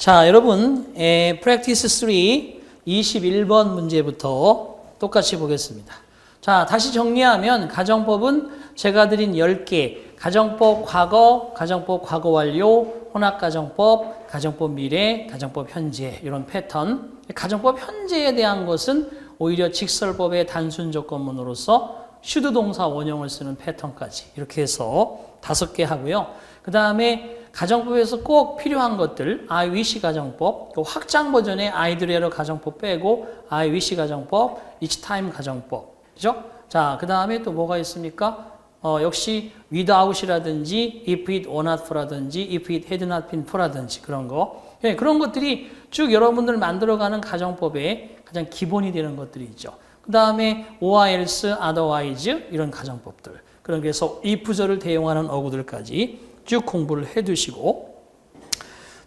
자, 여러분, practice 3 21번 문제부터 똑같이 보겠습니다. 자, 다시 정리하면 가정법은 제가 드린 10개, 가정법 과거, 가정법 과거 완료, 혼합가정법, 가정법 미래, 가정법 현재 이런 패턴. 가정법 현재에 대한 것은 오히려 직설법의 단순 조건문으로서 should 동사 원형을 쓰는 패턴까지 이렇게 해서 5개 하고요. 그 다음에 가정법에서 꼭 필요한 것들, I wish 가정법, 확장 버전의 아이들에러 가정법 빼고 I wish 가정법, each time 가정법, 그죠? 자, 그 다음에 또 뭐가 있습니까? 역시 without이라든지 if it were not for라든지 if it had not been for라든지 그런 거. 네, 그런 것들이 쭉 여러분들 만들어가는 가정법의 가장 기본이 되는 것들이 있죠. 그 다음에 or else, otherwise 이런 가정법들. 그래서 if절을 대용하는 어구들까지 쭉 공부를 해두시고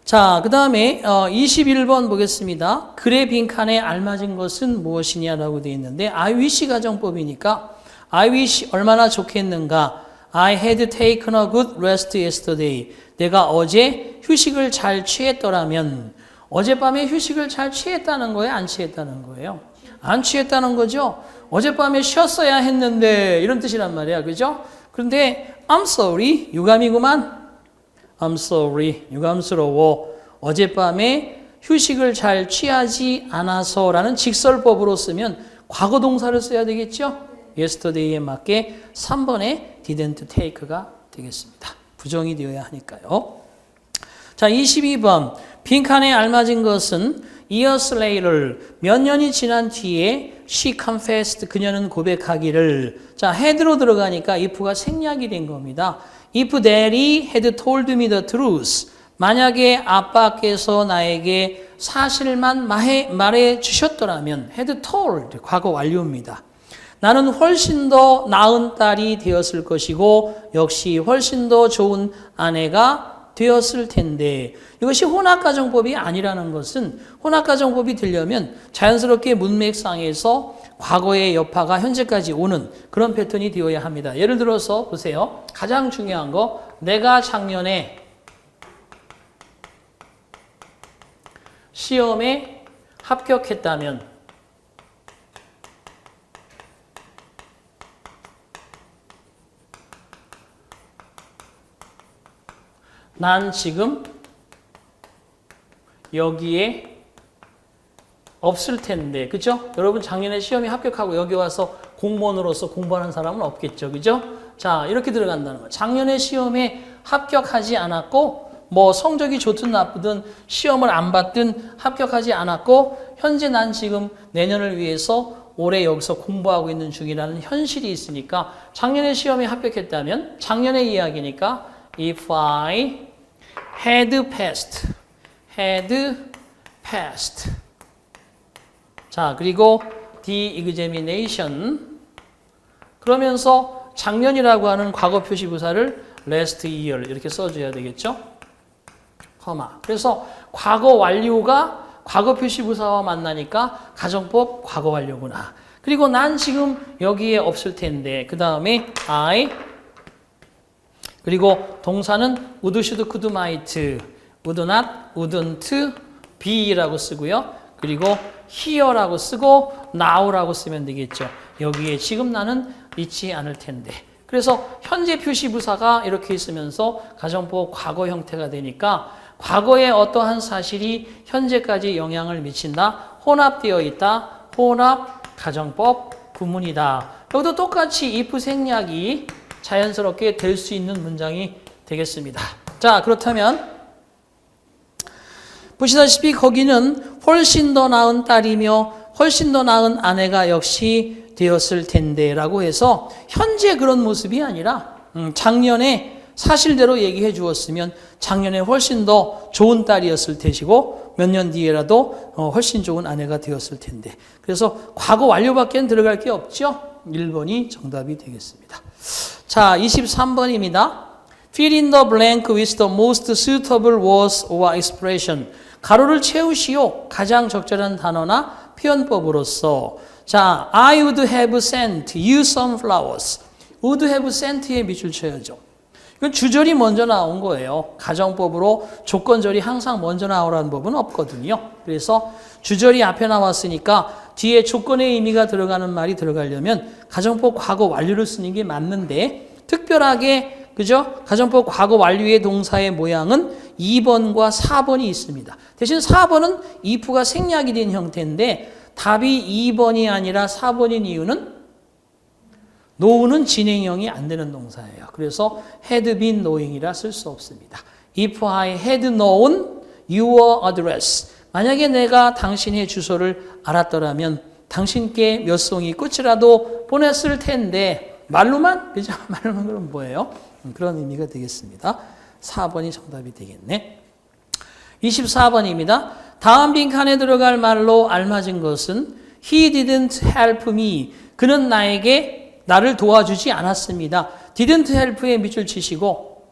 자, 그 다음에 21번 보겠습니다. 글의 빈칸에 알맞은 것은 무엇이냐라고 되어 있는데 I wish 가정법이니까 I wish 얼마나 좋겠는가 I had taken a good rest yesterday 내가 어제 휴식을 잘 취했더라면 어젯밤에 휴식을 잘 취했다는 거예요? 안 취했다는 거예요? 안 취했다는 거죠? 어젯밤에 쉬었어야 했는데 이런 뜻이란 말이야. 그죠? 그런데 I'm sorry, 유감이구만. I'm sorry, 유감스러워. 어젯밤에 휴식을 잘 취하지 않아서라는 직설법으로 쓰면 과거 동사를 써야 되겠죠? yesterday에 맞게 3번에 didn't take가 되겠습니다. 부정이 되어야 하니까요. 자, 22번. 빈칸에 알맞은 것은 years later, 몇 년이 지난 뒤에 she confessed, 그녀는 고백하기를. 자, had로 들어가니까 if가 생략이 된 겁니다. If daddy had told me the truth, 만약에 아빠께서 나에게 사실만 말해 주셨더라면, had told, 과거 완료입니다. 나는 훨씬 더 나은 딸이 되었을 것이고 역시 훨씬 더 좋은 아내가 되었을 텐데 이것이 혼합가정법이 아니라는 것은 혼합가정법이 되려면 자연스럽게 문맥상에서 과거의 여파가 현재까지 오는 그런 패턴이 되어야 합니다. 예를 들어서 보세요. 가장 중요한 거 내가 작년에 시험에 합격했다면 난 지금 여기에 없을 텐데, 그죠? 여러분 작년에 시험에 합격하고 여기 와서 공무원으로서 공부하는 사람은 없겠죠, 그죠? 자, 이렇게 들어간다는 거예요. 작년에 시험에 합격하지 않았고, 뭐 성적이 좋든 나쁘든 시험을 안 봤든 합격하지 않았고, 현재 난 지금 내년을 위해서 올해 여기서 공부하고 있는 중이라는 현실이 있으니까 작년에 시험에 합격했다면 작년의 이야기니까 if I had passed. 자, 그리고 the examination. 그러면서 작년이라고 하는 과거 표시 부사를 last year 이렇게 써줘야 되겠죠? 커마. 그래서 과거 완료가 과거 표시 부사와 만나니까 가정법 과거 완료구나. 그리고 난 지금 여기에 없을 텐데 그 다음에 I 그리고 동사는 would, should, could, might, would not, wouldn't, be라고 쓰고요. 그리고 here라고 쓰고 now라고 쓰면 되겠죠. 여기에 지금 나는 있지 않을 텐데. 그래서 현재 표시 부사가 이렇게 있으면서 가정법 과거 형태가 되니까 과거의 어떠한 사실이 현재까지 영향을 미친다. 혼합되어 있다. 혼합 가정법 구문이다. 여기도 똑같이 if 생략이 자연스럽게 될 수 있는 문장이 되겠습니다. 자, 그렇다면 보시다시피 거기는 훨씬 더 나은 딸이며 훨씬 더 나은 아내가 역시 되었을 텐데 라고 해서 현재 그런 모습이 아니라 작년에 사실대로 얘기해 주었으면 작년에 훨씬 더 좋은 딸이었을 테시고 몇 년 뒤에라도 훨씬 좋은 아내가 되었을 텐데 그래서 과거 완료밖에 들어갈 게 없죠. 1번이 정답이 되겠습니다. 자, 23번입니다. Fill in the blank with the most suitable words or expression. 가로를 채우시오. 가장 적절한 단어나 표현법으로서. 자, I would have sent you some flowers. would have sent에 밑줄 쳐야죠. 이건 주절이 먼저 나온 거예요. 가정법으로 조건절이 항상 먼저 나오라는 법은 없거든요. 그래서 주절이 앞에 나왔으니까 뒤에 조건의 의미가 들어가는 말이 들어가려면 가정법 과거 완료를 쓰는 게 맞는데 특별하게 그죠? 가정법 과거 완료의 동사의 모양은 2번과 4번이 있습니다. 대신 4번은 if가 생략이 된 형태인데 답이 2번이 아니라 4번인 이유는 know는 진행형이 안 되는 동사예요. 그래서 had been knowing이라 쓸 수 없습니다. If I had known your address. 만약에 내가 당신의 주소를 알았더라면 당신께 몇 송이 꽃이라도 보냈을 텐데 말로만? 그죠? 말로만 그럼 뭐예요? 그런 의미가 되겠습니다. 4번이 정답이 되겠네. 24번입니다. 다음 빈칸에 들어갈 말로 알맞은 것은 He didn't help me. 그는 나를 도와주지 않았습니다. didn't help에 밑줄 치시고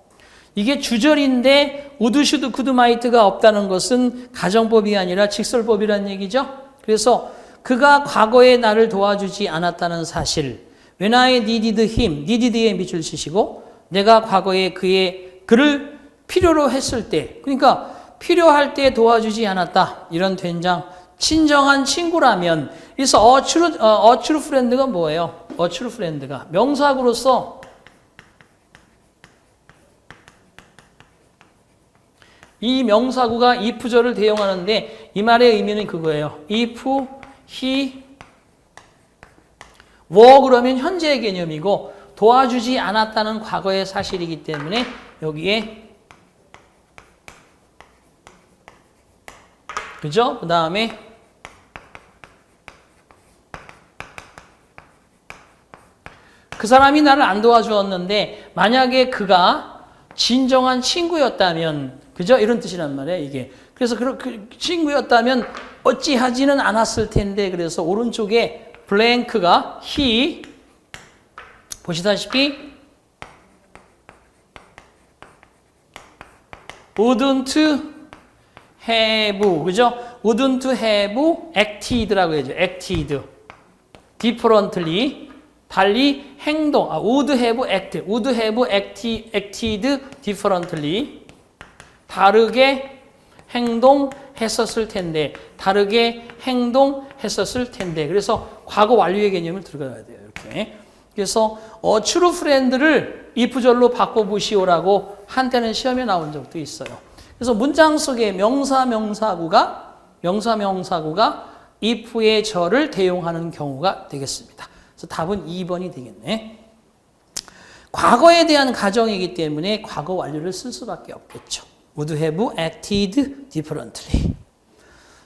이게 주절인데 would, should, could, might가 없다는 것은 가정법이 아니라 직설법이라는 얘기죠. 그래서 그가 과거에 나를 도와주지 않았다는 사실 When I needed him, needed에 밑줄 치시고 내가 과거에 그를 필요로 했을 때 그러니까 필요할 때 도와주지 않았다. 이런 된장 친정한 친구라면 그래서 a true friend가 뭐예요? a true friend가 명사구로서 이 명사구가 if절을 대용하는데 이 말의 의미는 그거예요. if he were 그러면 현재의 개념이고 도와주지 않았다는 과거의 사실이기 때문에 여기에 그죠? 그 다음에 그 사람이 나를 안 도와주었는데 만약에 그가 진정한 친구였다면 그죠? 이런 뜻이란 말이에요, 이게. 그래서 그 친구였다면 어찌하지는 않았을 텐데 그래서 오른쪽에 블랭크가 he 보시다시피 wouldn't have 그죠? wouldn't have acted라고 해야죠. acted differently 달리 행동 would have acted differently 다르게 행동했었을 텐데 다르게 행동했었을 텐데 그래서 과거 완료의 개념을 들어가야 돼요. 이렇게. 그래서 true friend를 if절로 바꿔보시오라고 한때는 시험에 나온 적도 있어요. 그래서 문장 속에 명사구가 if의 절을 대용하는 경우가 되겠습니다. 그래서 답은 2번이 되겠네. 과거에 대한 가정이기 때문에 과거 완료를 쓸 수밖에 없겠죠. would have acted differently.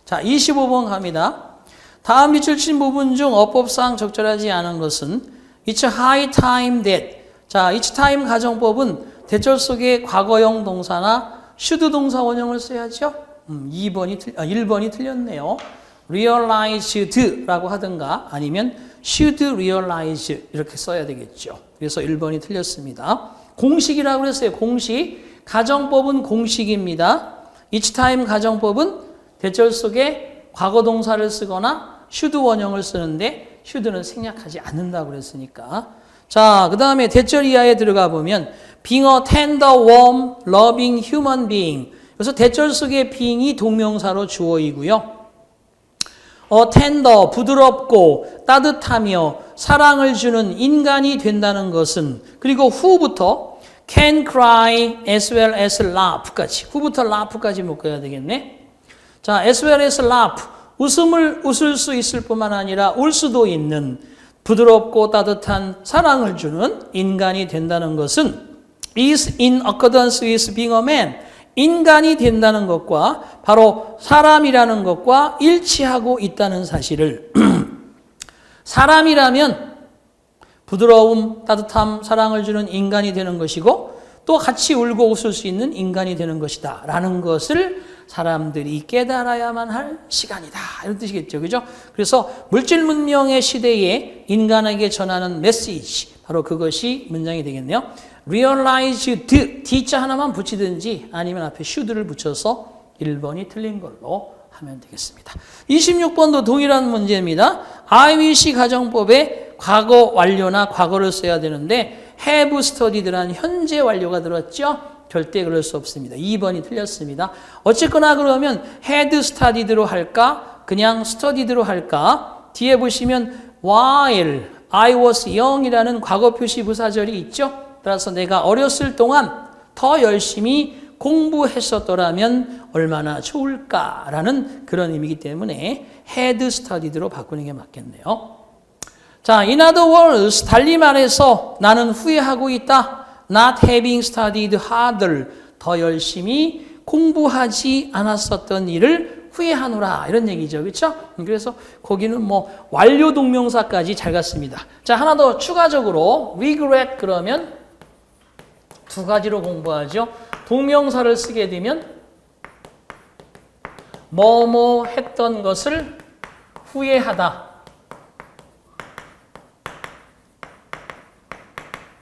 자, 25번 갑니다. 다음 밑줄 친 부분 중 어법상 적절하지 않은 것은 It's high time that. 자, It's time 가정법은 대절 속에 과거형 동사나 should 동사 원형을 써야죠. 1번이 틀렸네요. realized라고 하든가 아니면 should realize 이렇게 써야 되겠죠. 그래서 1번이 틀렸습니다. 공식이라고 그랬어요. 공식. 가정법은 공식입니다. each time 가정법은 대절 속에 과거 동사를 쓰거나 should 원형을 쓰는데 should는 생략하지 않는다고 그랬으니까. 자, 그 다음에 대절 이하에 들어가 보면 being a tender, warm, loving human being. 그래서 대절 속에 being이 동명사로 주어이고요. tender, 부드럽고 따뜻하며 사랑을 주는 인간이 된다는 것은 그리고 후부터 can cry as well as laugh까지 후부터 laugh까지 묶어야 되겠네. 자, as well as laugh 웃음을 웃을 수 있을 뿐만 아니라 울 수도 있는 부드럽고 따뜻한 사랑을 주는 인간이 된다는 것은 is in accordance with being a man 인간이 된다는 것과 바로 사람이라는 것과 일치하고 있다는 사실을 사람이라면 부드러움, 따뜻함, 사랑을 주는 인간이 되는 것이고 또 같이 울고 웃을 수 있는 인간이 되는 것이다 라는 것을 사람들이 깨달아야만 할 시간이다 이런 뜻이겠죠. 그죠? 그래서 물질 문명의 시대에 인간에게 전하는 메시지 바로 그것이 문장이 되겠네요. realized, D자 하나만 붙이든지 아니면 앞에 should를 붙여서 1번이 틀린 걸로 하면 되겠습니다. 26번도 동일한 문제입니다. I wish 가정법에 과거 완료나 과거를 써야 되는데 have studied란 현재 완료가 들었죠? 절대 그럴 수 없습니다. 2번이 틀렸습니다. 어쨌거나 그러면 had studied로 할까? 그냥 studied로 할까? 뒤에 보시면 while I was young이라는 과거 표시 부사절이 있죠? 따라서 내가 어렸을 동안 더 열심히 공부했었더라면 얼마나 좋을까라는 그런 의미이기 때문에 had studied로 바꾸는 게 맞겠네요. 자, in other words, 달리 말해서 나는 후회하고 있다. Not having studied harder, 더 열심히 공부하지 않았었던 일을 후회하노라 이런 얘기죠. 그렇죠? 그래서 거기는 뭐 완료 동명사까지 잘 갔습니다. 자, 하나 더 추가적으로 regret 그러면 두 가지로 공부하죠. 동명사를 쓰게 되면 뭐뭐 했던 것을 후회하다.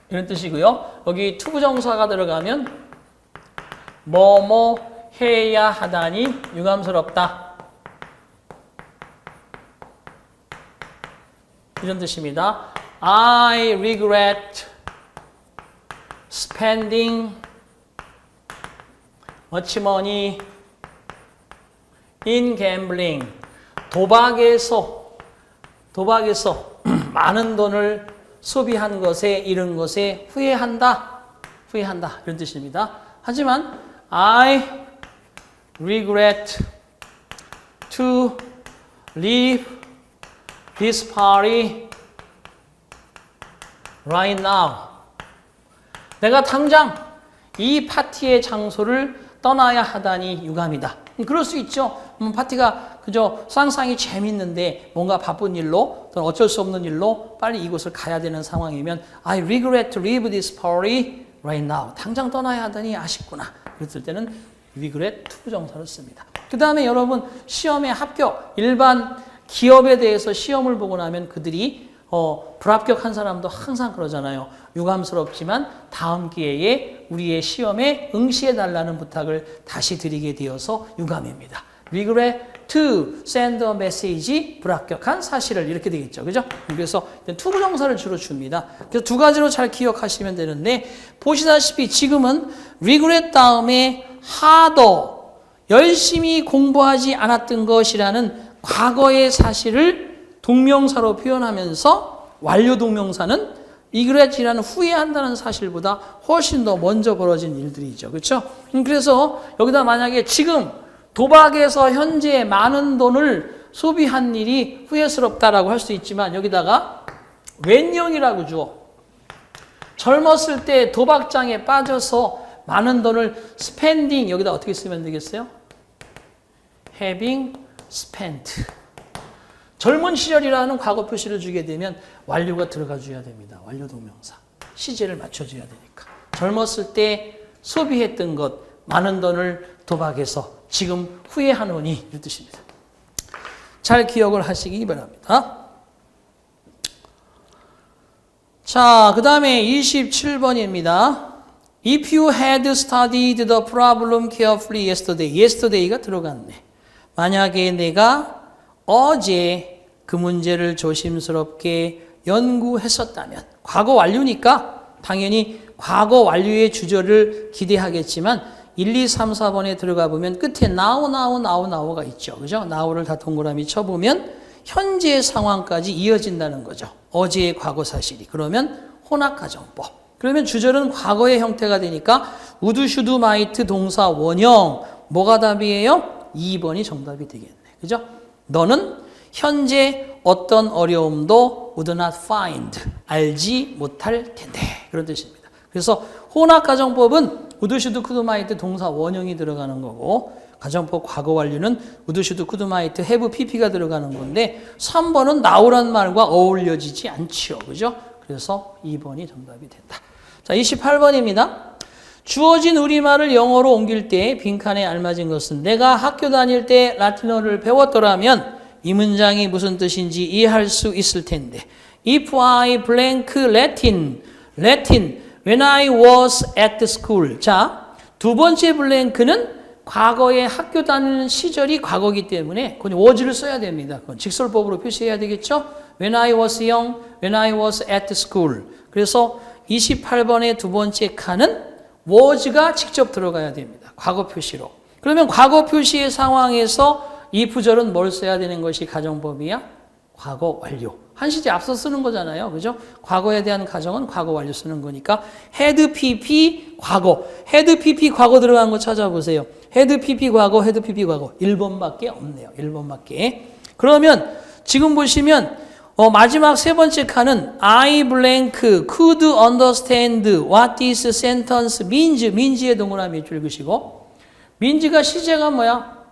이런 뜻이고요. 여기 투부정사가 들어가면 뭐뭐 해야 하다니 유감스럽다. 이런 뜻입니다. I regret spending much money in gambling. 도박에서 많은 돈을 소비한 것에, 잃은 것에 후회한다. 이런 뜻입니다. 하지만 I regret to leave this party right now. 내가 당장 이 파티의 장소를 떠나야 하다니 유감이다. 그럴 수 있죠. 파티가 그저 상상이 재밌는데 뭔가 바쁜 일로 또는 어쩔 수 없는 일로 빨리 이곳을 가야 되는 상황이면 I regret to leave this party right now. 당장 떠나야 하다니 아쉽구나. 그랬을 때는 regret 투부정사를 씁니다. 그 다음에 여러분 시험에 합격, 일반 기업에 대해서 시험을 보고 나면 그들이 불합격한 사람도 항상 그러잖아요. 유감스럽지만 다음 기회에 우리의 시험에 응시해달라는 부탁을 다시 드리게 되어서 유감입니다. regret to send a message, 불합격한 사실을 이렇게 되겠죠. 그죠? 그래서 투부정사를 주로 줍니다. 그래서 두 가지로 잘 기억하시면 되는데 보시다시피 지금은 regret 다음에 harder, 열심히 공부하지 않았던 것이라는 과거의 사실을 동명사로 표현하면서 완료 동명사는 regret이라는 후회한다는 사실보다 훨씬 더 먼저 벌어진 일들이죠. 그렇죠? 그래서 여기다 만약에 지금 도박에서 현재 많은 돈을 소비한 일이 후회스럽다라고 할 수 있지만 여기다가 when 주어. 젊었을 때 도박장에 빠져서 많은 돈을 spending 여기다 어떻게 쓰면 되겠어요? having spent. 젊은 시절이라는 과거 표시를 주게 되면 완료가 들어가 줘야 됩니다. 완료 동명사. 시제를 맞춰줘야 되니까. 젊었을 때 소비했던 것, 많은 돈을 도박해서 지금 후회하노니 이 뜻입니다. 잘 기억을 하시기 바랍니다. 자, 그 다음에 27번입니다. If you had studied the problem carefully yesterday. yesterday가 들어갔네. 만약에 내가 어제 그 문제를 조심스럽게 연구했었다면 과거 완료니까 당연히 과거 완료의 주절을 기대하겠지만 1, 2, 3, 4번에 들어가 보면 끝에 now가 있죠. 그죠? now를 다 동그라미 쳐보면 현재 상황까지 이어진다는 거죠. 어제의 과거 사실이. 그러면 혼합가정법. 그러면 주절은 과거의 형태가 되니까 would, should, might 동사 원형. 뭐가 답이에요? 2번이 정답이 되겠네. 그죠? 너는 현재 어떤 어려움도 would not find. 알지 못할 텐데. 그런 뜻입니다. 그래서 혼합가정법은 would, should, could, might 동사 원형이 들어가는 거고 가정법 과거 완료는 would, should, could, might, have, pp가 들어가는 건데 3번은 now란 말과 어울려지지 않죠. 그죠? 그래서 2번이 정답이 된다. 자, 28번입니다. 주어진 우리말을 영어로 옮길 때 빈칸에 알맞은 것은 내가 학교 다닐 때 라틴어를 배웠더라면 이 문장이 무슨 뜻인지 이해할 수 있을 텐데 If I blank Latin when I was at the school. 자, 두 번째 블랭크는 과거에 학교 다니는 시절이 과거이기 때문에 그건 was를 써야 됩니다. 그건 직설법으로 표시해야 되겠죠. When I was young, when I was at school. 그래서 28번의 두 번째 칸은 was가 직접 들어가야 됩니다. 과거 표시로. 그러면 과거 표시의 상황에서 이 부절은 뭘 써야 되는 것이 가정법이야? 과거 완료. 한 시제 앞서 쓰는 거잖아요. 그죠? 과거에 대한 가정은 과거 완료 쓰는 거니까 had PP 과거. had PP 과거 들어간 거 찾아보세요. had PP 과거, had PP 과거. 1번밖에 없네요. 1번밖에. 그러면 지금 보시면 마지막 세 번째 칸은 I blank could understand what this sentence means. means의 동그라미 줄 그시고 means가 시제가 뭐야?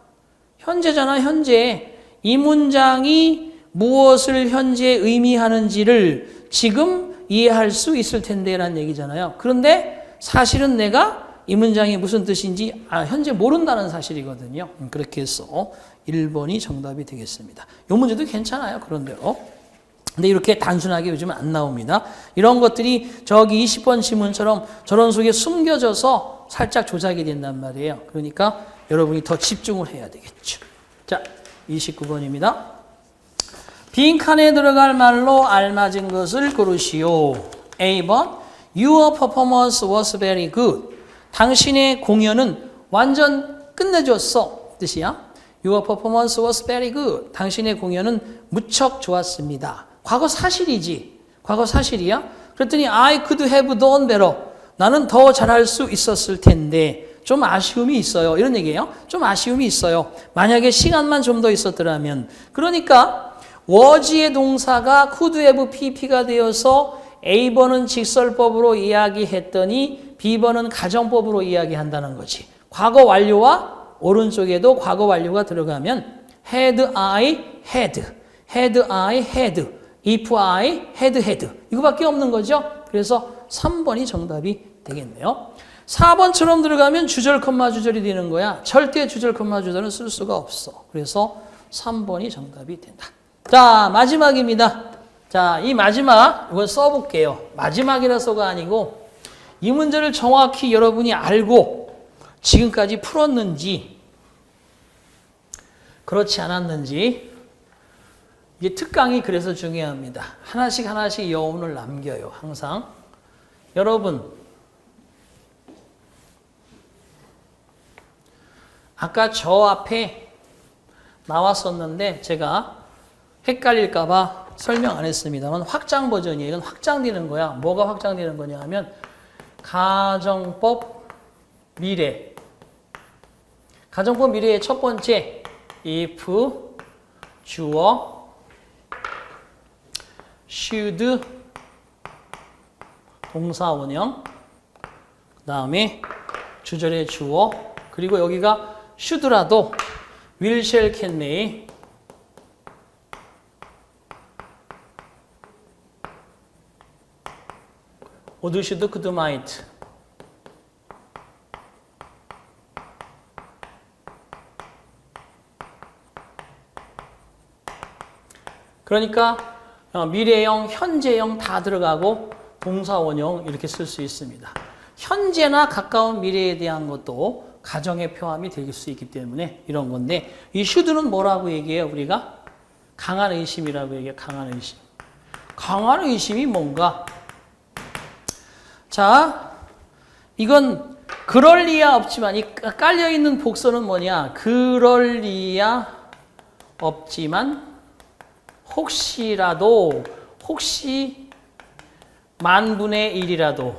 현재잖아. 현재. 이 문장이 무엇을 현재 의미하는지를 지금 이해할 수 있을 텐데 라는 얘기잖아요. 그런데 사실은 내가 이 문장이 무슨 뜻인지 현재 모른다는 사실이거든요. 그렇게 해서 1번이 정답이 되겠습니다. 이 문제도 괜찮아요. 그런대로. 근데 이렇게 단순하게 요즘은 안 나옵니다. 이런 것들이 저기 20번 지문처럼 저런 속에 숨겨져서 살짝 조작이 된단 말이에요. 그러니까 여러분이 더 집중을 해야 되겠죠. 자, 29번입니다. 빈칸에 들어갈 말로 알맞은 것을 고르시오. A번 Your performance was very good. 당신의 공연은 완전 끝내줬어. 뜻이야. Your performance was very good. 당신의 공연은 무척 좋았습니다. 과거 사실이지. 과거 사실이야. 그랬더니 I could have done better. 나는 더 잘할 수 있었을 텐데 좀 아쉬움이 있어요. 이런 얘기예요. 좀 아쉬움이 있어요. 만약에 시간만 좀 더 있었더라면. 그러니까 was의 동사가 could have pp가 되어서 A번은 직설법으로 이야기했더니 B번은 가정법으로 이야기한다는 거지. 과거 완료와 오른쪽에도 과거 완료가 들어가면 had I had, had I had, if I had had 이거밖에 없는 거죠. 그래서 3번이 정답이 되겠네요. 4번처럼 들어가면 주절 콤마 주절이 되는 거야. 절대 주절 콤마 주절은 쓸 수가 없어. 그래서 3번이 정답이 된다. 자, 마지막입니다. 자, 이 마지막 이걸 써볼게요. 마지막이라서가 아니고 이 문제를 정확히 여러분이 알고 지금까지 풀었는지 그렇지 않았는지 이게 특강이 그래서 중요합니다. 하나씩 하나씩 여운을 남겨요. 항상. 여러분 아까 저 앞에 나왔었는데 제가 헷갈릴까 봐 설명 안 했습니다만 확장 버전이에요. 이건 확장되는 거야. 뭐가 확장되는 거냐 하면 가정법 미래. 가정법 미래의 첫 번째 if 주어 should 동사 원형 그 다음에 주절의 주어 그리고 여기가 should라도 will, shall, can, may would, should, could, might 그러니까 미래형, 현재형 다 들어가고 동사 원형 이렇게 쓸 수 있습니다. 현재나 가까운 미래에 대한 것도 가정의 표함이 될 수 있기 때문에 이런 건데 이 should는 뭐라고 얘기해요? 우리가 강한 의심이라고 얘기해요. 강한 의심. 강한 의심이 뭔가? 자, 이건 그럴 리야 없지만 이 깔려있는 복선은 뭐냐? 그럴 리야 없지만 혹시라도 혹시 만분의 1이라도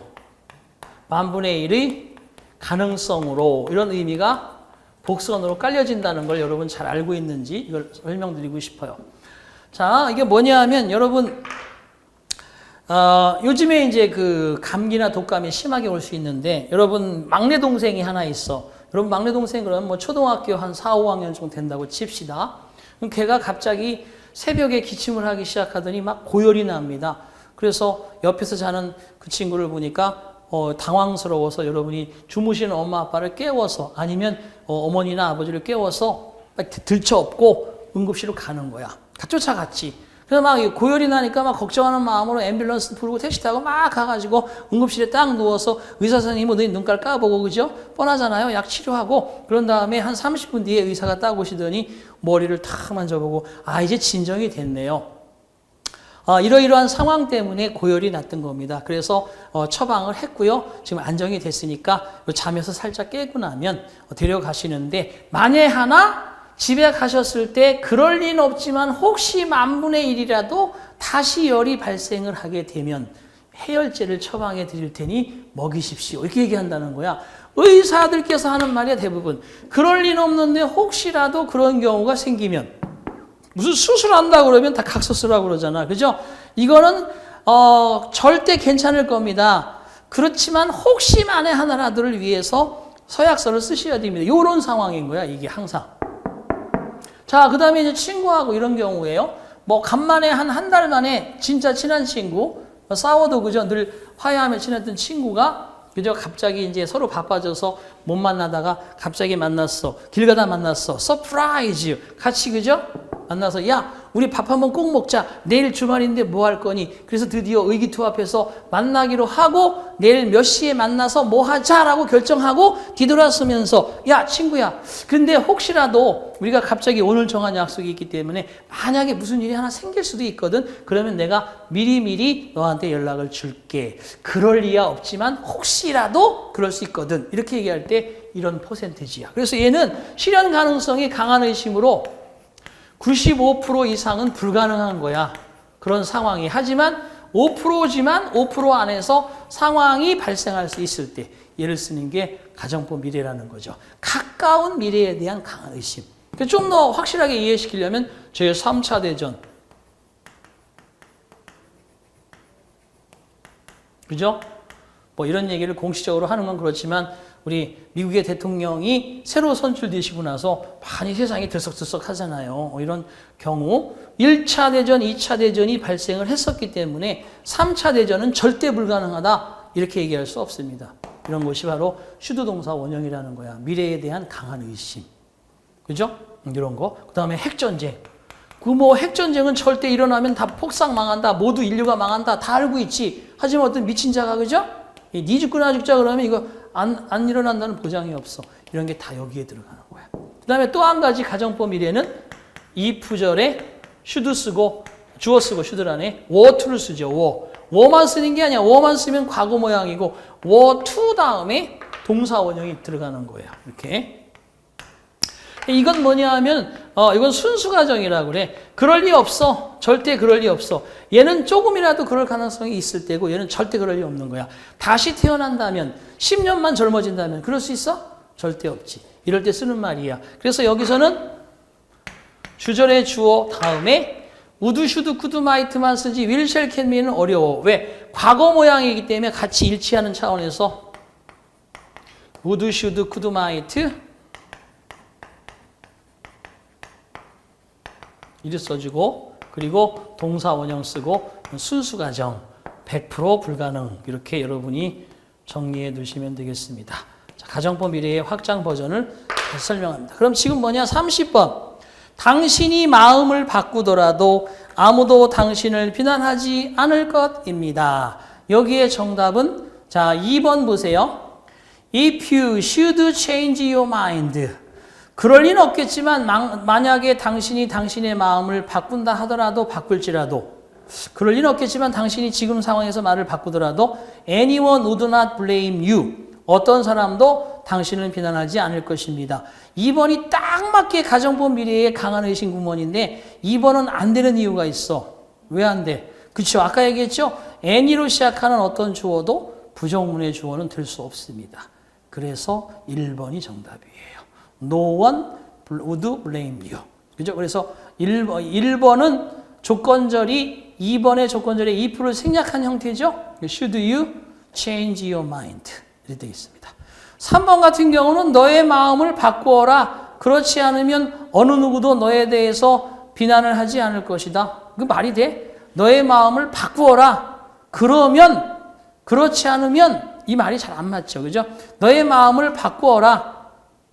만분의 1의 가능성으로 이런 의미가 복선으로 깔려진다는 걸 여러분 잘 알고 있는지 이걸 설명드리고 싶어요. 자, 이게 뭐냐 하면 여러분 요즘에 이제 그 감기나 독감이 심하게 올 수 있는데 여러분 막내 동생이 하나 있어. 여러분 막내 동생 그러면 뭐 초등학교 한 4, 5학년 정도 된다고 칩시다. 그럼 걔가 갑자기 새벽에 기침을 하기 시작하더니 막 고열이 납니다. 그래서 옆에서 자는 그 친구를 보니까 당황스러워서 여러분이 주무시는 엄마 아빠를 깨워서 아니면 어머니나 아버지를 깨워서 들쳐업고 응급실로 가는 거야. 다 쫓아갔지. 그래서 막 고열이 나니까 막 걱정하는 마음으로 앰뷸런스 부르고 택시 타고 막 가가지고 응급실에 딱 누워서 의사 선생님은 너희 눈깔 까보고 그죠? 뻔하잖아요. 약 치료하고 그런 다음에 한 30분 뒤에 의사가 딱 오시더니 머리를 탁 만져보고 아 이제 진정이 됐네요. 이러이러한 상황 때문에 고열이 났던 겁니다. 그래서 처방을 했고요. 지금 안정이 됐으니까 잠에서 살짝 깨고 나면 데려가시는데 만에 하나 집에 가셨을 때 그럴 리는 없지만 혹시 만분의 일이라도 다시 열이 발생을 하게 되면 해열제를 처방해 드릴 테니 먹이십시오. 이렇게 얘기한다는 거야. 의사들께서 하는 말이야 대부분. 그럴 리는 없는데 혹시라도 그런 경우가 생기면 무슨 수술한다 그러면 다 각서 쓰라고 그러잖아. 그죠? 이거는 절대 괜찮을 겁니다. 그렇지만 혹시 만에 하나라도를 위해서 서약서를 쓰셔야 됩니다. 이런 상황인 거야 이게 항상. 자, 그 다음에 이제 친구하고 이런 경우에요. 뭐 간만에 한 달 만에 진짜 친한 친구 싸워도 그죠? 늘 화해하며 친했던 친구가 그죠? 갑자기 이제 서로 바빠져서 못 만나다가 갑자기 만났어. 길 가다 만났어. 서프라이즈. 같이 그죠? 만나서 야 우리 밥 한번 꼭 먹자. 내일 주말인데 뭐 할 거니? 그래서 드디어 의기투합해서 만나기로 하고 내일 몇 시에 만나서 뭐 하자라고 결정하고 뒤돌아서면서 야 친구야 근데 혹시라도 우리가 갑자기 오늘 정한 약속이 있기 때문에 만약에 무슨 일이 하나 생길 수도 있거든. 그러면 내가 미리미리 너한테 연락을 줄게. 그럴 리야 없지만 혹시라도 그럴 수 있거든. 이렇게 얘기할 때 이런 퍼센테이지야. 그래서 얘는 실현 가능성이 강한 의심으로 95% 이상은 불가능한 거야. 그런 상황이. 하지만 5%지만 5% 안에서 상황이 발생할 수 있을 때 얘를 쓰는 게 가정법 미래라는 거죠. 가까운 미래에 대한 강한 의심. 좀 더 확실하게 이해시키려면 제3차 대전. 그죠? 뭐 이런 얘기를 공식적으로 하는 건 그렇지만 우리 미국의 대통령이 새로 선출되시고 나서 많이 세상이 들썩들썩 하잖아요. 이런 경우 1차 대전, 2차 대전이 발생을 했었기 때문에 3차 대전은 절대 불가능하다 이렇게 얘기할 수 없습니다. 이런 것이 바로 슈드동사 원형이라는 거야. 미래에 대한 강한 의심. 그죠? 이런 거. 그 다음에 핵전쟁. 핵전쟁은 절대 일어나면 다 폭삭 망한다. 모두 인류가 망한다. 다 알고 있지. 하지만 어떤 미친 자가 그죠? 네 죽고 나 죽자 그러면 이거 안 일어난다는 보장이 없어. 이런 게 다 여기에 들어가는 거야. 그 다음에 또 한 가지 가정법 미래는 이프절에 should 쓰고 주어 쓰고 should란에 were to를 쓰죠. were만 쓰는 게 아니야. were만 쓰면 과거 모양이고 were to 다음에 동사 원형이 들어가는 거예요. 이렇게. 이건 뭐냐 하면 이건 순수 가정이라고 그래. 그럴 리 없어. 절대 그럴 리 없어. 얘는 조금이라도 그럴 가능성이 있을 때고 얘는 절대 그럴 리 없는 거야. 다시 태어난다면 10년만 젊어진다면 그럴 수 있어? 절대 없지. 이럴 때 쓰는 말이야. 그래서 여기서는 주절의 주어 다음에 would, should, could, might만 쓰지 will, shall, can, may는 어려워. 왜? 과거 모양이기 때문에 같이 일치하는 차원에서 would, should, could, might 이를 써주고 그리고 동사 원형 쓰고 순수 가정 100% 불가능 이렇게 여러분이 정리해 두시면 되겠습니다. 자, 가정법 미래의 확장 버전을 다시 설명합니다. 그럼 지금 뭐냐? 30번. 당신이 마음을 바꾸더라도 아무도 당신을 비난하지 않을 것입니다. 여기에 정답은 자 2번 보세요. If you should change your mind. 그럴 리는 없겠지만 만약에 당신이 당신의 마음을 바꾼다 하더라도 바꿀지라도 그럴 리는 없겠지만 당신이 지금 상황에서 말을 바꾸더라도 anyone would not blame you. 어떤 사람도 당신을 비난하지 않을 것입니다. 2번이 딱 맞게 가정법 미래의 강한 의심 구문인데 2번은 안 되는 이유가 있어. 왜 안 돼? 그렇죠. 아까 얘기했죠. any로 시작하는 어떤 주어도 부정문의 주어는 될 수 없습니다. 그래서 1번이 정답이에요. No one would blame you. 그죠? 그래서 1번은 조건절이 2번의 조건절의 if를 생략한 형태죠. Should you change your mind? 이렇게 되어 있습니다. 3번 같은 경우는 너의 마음을 바꾸어라. 그렇지 않으면 어느 누구도 너에 대해서 비난을 하지 않을 것이다. 그 말이 돼? 너의 마음을 바꾸어라. 그러면 그렇지 않으면 이 말이 잘 안 맞죠. 그죠? 너의 마음을 바꾸어라.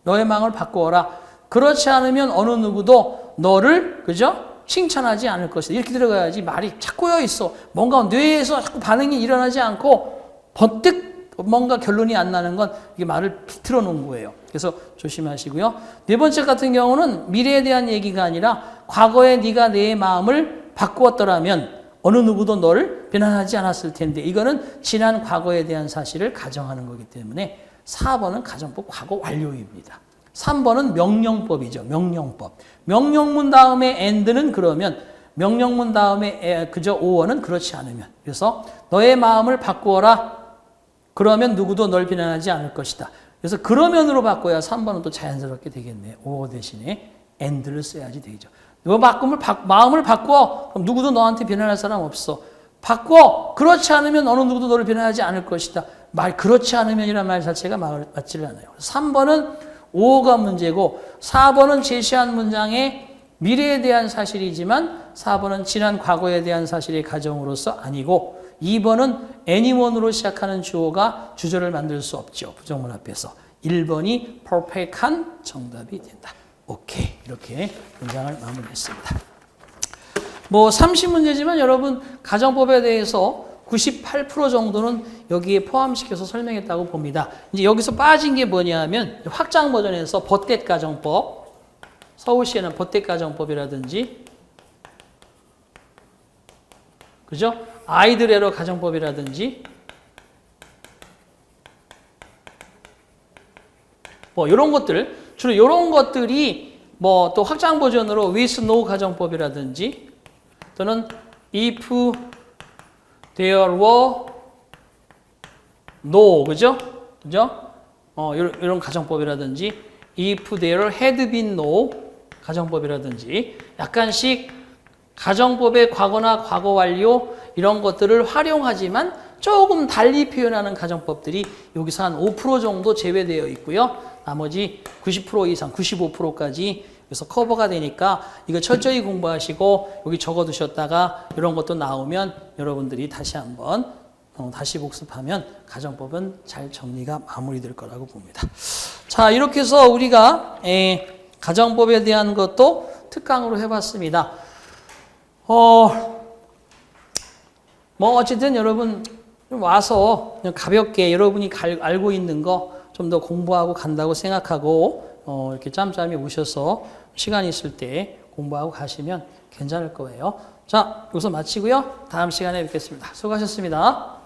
너의 마음을 바꾸어라. 그렇지 않으면 어느 누구도 너를 그죠? 칭찬하지 않을 것이다. 이렇게 들어가야지 말이 자꾸 꼬여 있어. 뭔가 뇌에서 자꾸 반응이 일어나지 않고 번뜩 뭔가 결론이 안 나는 건 이게 말을 비틀어 놓은 거예요. 그래서 조심하시고요. 네 번째 같은 경우는 미래에 대한 얘기가 아니라 과거에 네가 내 마음을 바꾸었더라면 어느 누구도 너를 비난하지 않았을 텐데 이거는 지난 과거에 대한 사실을 가정하는 거기 때문에 4번은 가정법 과거 완료입니다. 3번은 명령법이죠. 명령법. 명령문 다음에 and는 그러면 명령문 다음에 그저 오어는 그렇지 않으면. 그래서 너의 마음을 바꾸어라. 그러면 누구도 널 비난하지 않을 것이다. 그래서 그러면으로 바꿔야 3번은 또 자연스럽게 되겠네. 오어 대신에 and를 써야지 되죠. 너 마음을 바꿔. 그럼 누구도 너한테 비난할 사람 없어. 바꿔. 그렇지 않으면 어느 누구도 너를 비난하지 않을 것이다. 그렇지 않으면이라는 말 자체가 맞지를 않아요. 3번은 오어가 문제고 4번은 제시한 문장의 미래에 대한 사실이지만 4번은 지난 과거에 대한 사실의 가정으로서 아니고 2번은 anyone으로 시작하는 주어가 주절을 만들 수 없죠. 부정문 앞에서. 1번이 perfect한 정답이 된다. 오케이. 이렇게 문장을 마무리했습니다. 뭐 30문제지만 여러분 가정법에 대해서 98% 정도는 여기에 포함시켜서 설명했다고 봅니다. 이제 여기서 빠진 게 뭐냐면 확장 버전에서 버댓 가정법, 서울시에는 버댓 가정법이라든지, 그죠? 아이들 에러 가정법이라든지, 뭐 이런 것들, 주로 이런 것들이 뭐 또 확장 버전으로 with no 가정법이라든지 또는 if there were no, 그죠? 그죠? 이런 가정법이라든지 if there had been no 가정법이라든지 약간씩 가정법의 과거나 과거 완료 이런 것들을 활용하지만 조금 달리 표현하는 가정법들이 여기서 한 5% 정도 제외되어 있고요. 나머지 90% 이상, 95%까지 여기서 커버가 되니까 이거 철저히 공부하시고 여기 적어두셨다가 이런 것도 나오면 여러분들이 다시 한번 다시 복습하면 가정법은 잘 정리가 마무리될 거라고 봅니다. 자, 이렇게 해서 우리가 가정법에 대한 것도 특강으로 해봤습니다. 뭐 어쨌든 여러분 좀 와서 그냥 가볍게 여러분이 알고 있는 거 좀 더 공부하고 간다고 생각하고 이렇게 짬짬이 오셔서 시간 있을 때 공부하고 가시면 괜찮을 거예요. 자, 여기서 마치고요. 다음 시간에 뵙겠습니다. 수고하셨습니다.